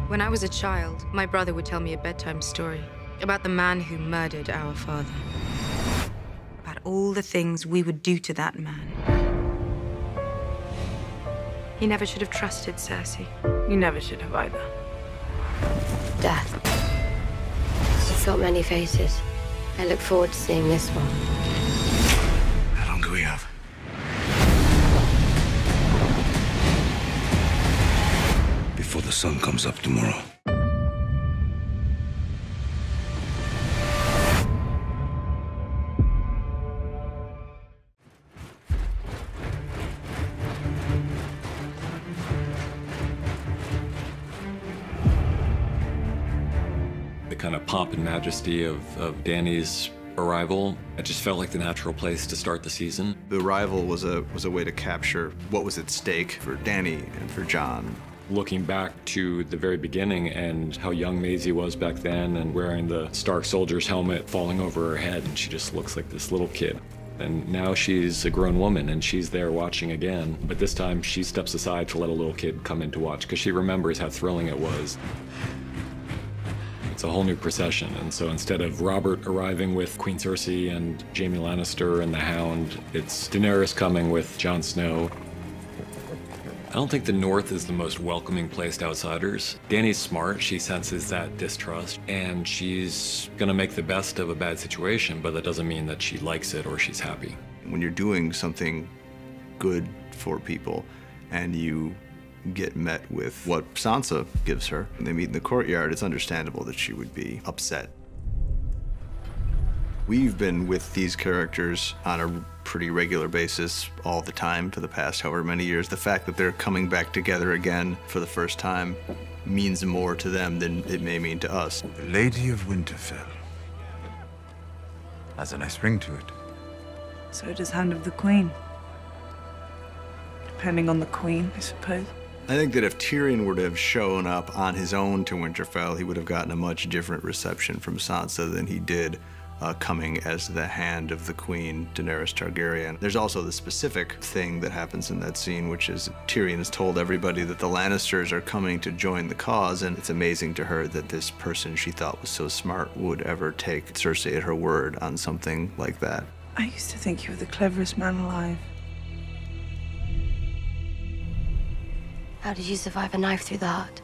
When I was a child, my brother would tell me a bedtime story about the man who murdered our father. About all the things we would do to that man. He never should have trusted Cersei. You never should have either. Death. It's got many faces. I look forward to seeing this one. How long do we have? Before the sun comes up tomorrow. The kind of pomp and majesty of Dany's arrival, it just felt like the natural place to start the season. The arrival was a way to capture what was at stake for Dany and for Jon. Looking back to the very beginning and how young Maisie was back then and wearing the Stark soldier's helmet falling over her head, and she just looks like this little kid. And now she's a grown woman and she's there watching again, but this time she steps aside to let a little kid come in to watch because she remembers how thrilling it was. It's a whole new procession, and so instead of Robert arriving with Queen Cersei and Jaime Lannister and the Hound, it's Daenerys coming with Jon Snow. I don't think the North is the most welcoming place to outsiders. Dany's smart, she senses that distrust, and she's gonna make the best of a bad situation, but that doesn't mean that she likes it or she's happy. When you're doing something good for people and you get met with what Sansa gives her, and they meet in the courtyard, it's understandable that she would be upset. We've been with these characters on a pretty regular basis all the time for the past however many years. The fact that they're coming back together again for the first time means more to them than it may mean to us. The Lady of Winterfell has a nice ring to it. So does Hand of the Queen. Depending on the Queen, I suppose. I think that if Tyrion were to have shown up on his own to Winterfell, he would have gotten a much different reception from Sansa than he did coming as the Hand of the Queen, Daenerys Targaryen. There's also the specific thing that happens in that scene, which is Tyrion has told everybody that the Lannisters are coming to join the cause, and it's amazing to her that this person she thought was so smart would ever take Cersei at her word on something like that. I used to think you were the cleverest man alive. How did you survive a knife through the heart?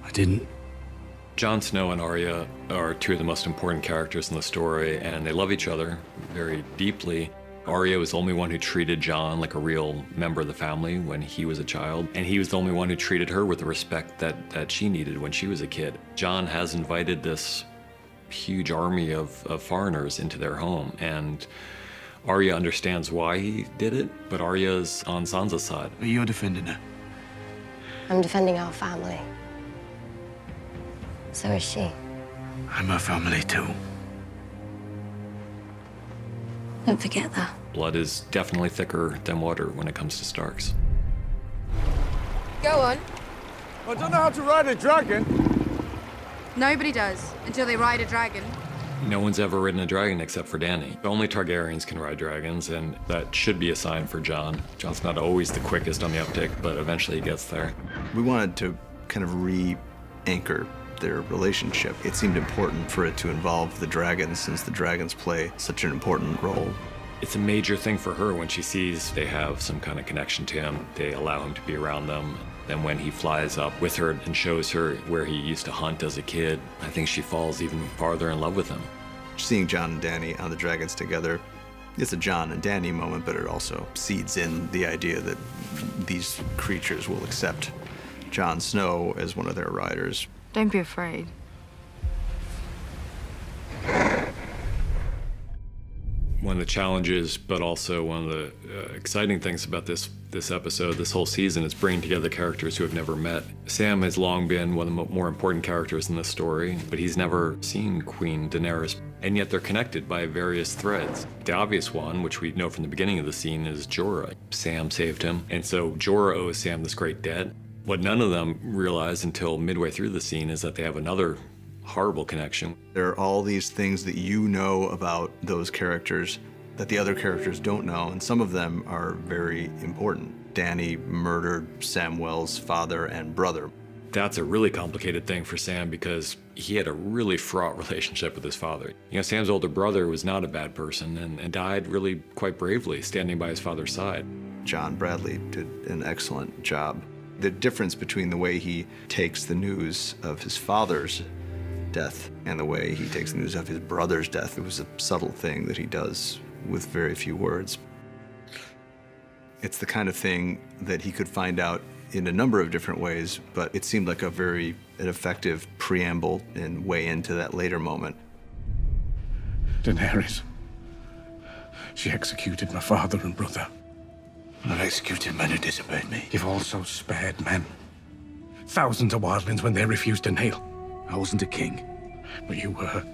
I didn't. Jon Snow and Arya are two of the most important characters in the story, and they love each other very deeply. Arya was the only one who treated Jon like a real member of the family when he was a child, and he was the only one who treated her with the respect that she needed when she was a kid. Jon has invited this huge army of foreigners into their home, and Arya understands why he did it, but Arya's on Sansa's side. But you're defending her. I'm defending our family. So is she. I'm her family too. Don't forget that. Blood is definitely thicker than water when it comes to Starks. Go on. I don't know how to ride a dragon. Nobody does, until they ride a dragon. No one's ever ridden a dragon except for Dany. Only Targaryens can ride dragons, and that should be a sign for Jon. Jon's not always the quickest on the uptick, but eventually he gets there. We wanted to kind of re-anchor their relationship. It seemed important for it to involve the dragons, since the dragons play such an important role. It's a major thing for her when she sees they have some kind of connection to him. They allow him to be around them. Then when he flies up with her and shows her where he used to hunt as a kid, I think she falls even farther in love with him. Seeing Jon and Dany on the dragons together, it's a Jon and Dany moment, but it also seeds in the idea that these creatures will accept Jon Snow as one of their riders. Don't be afraid. One of the challenges, but also one of the exciting things about this episode, this whole season, is bringing together characters who have never met. Sam has long been one of the more important characters in this story, but he's never seen Queen Daenerys, and yet they're connected by various threads. The obvious one, which we know from the beginning of the scene, is Jorah. Sam saved him, and so Jorah owes Sam this great debt. What none of them realize until midway through the scene is that they have another horrible connection. There are all these things that you know about those characters that the other characters don't know, and some of them are very important. Dany murdered Samwell's father and brother. That's a really complicated thing for Sam because he had a really fraught relationship with his father. You know, Sam's older brother was not a bad person and died really quite bravely, standing by his father's side. John Bradley did an excellent job. The difference between the way he takes the news of his father's death and the way he takes the news of his brother's death, it was a subtle thing that he does with very few words. It's the kind of thing that he could find out in a number of different ways, but it seemed like an effective preamble and way into that later moment. Daenerys. She executed my father and brother. I've executed men who disobeyed me. You've also spared men. Thousands of wildlings when they refused to kneel. I wasn't a king. But you were.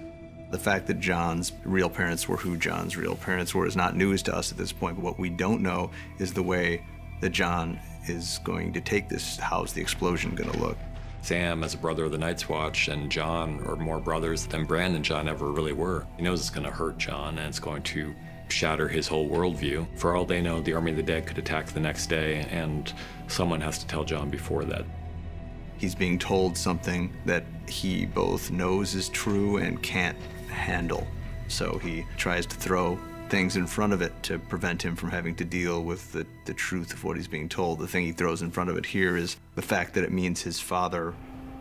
The fact that John's real parents were who John's real parents were is not news to us at this point, but what we don't know is the way that John is going to take this. How's the explosion going to look? Sam, as a brother of the Night's Watch, and Jon are more brothers than Bran and Jon ever really were. He knows it's going to hurt Jon, and it's going to shatter his whole worldview. For all they know, the Army of the Dead could attack the next day, and someone has to tell Jon before that. He's being told something that he both knows is true and can't handle. So he tries to throw things in front of it to prevent him from having to deal with the truth of what he's being told. The thing he throws in front of it here is the fact that it means his father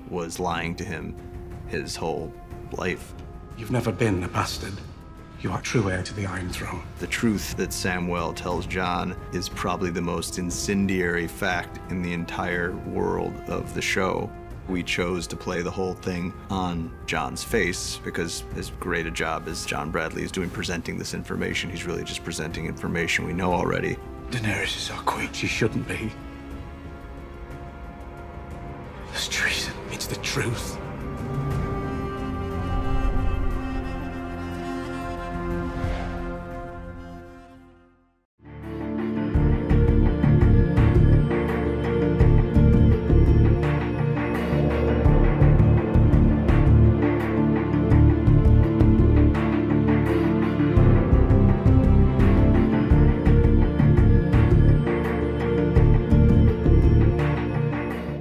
was lying to him his whole life. You've never been a bastard. You are true heir to the Iron Throne. The truth that Samwell tells Jon is probably the most incendiary fact in the entire world of the show. We chose to play the whole thing on Jon's face because as great a job as John Bradley is doing presenting this information, he's really just presenting information we know already. Daenerys is our queen. She shouldn't be. That's treason. It's the truth.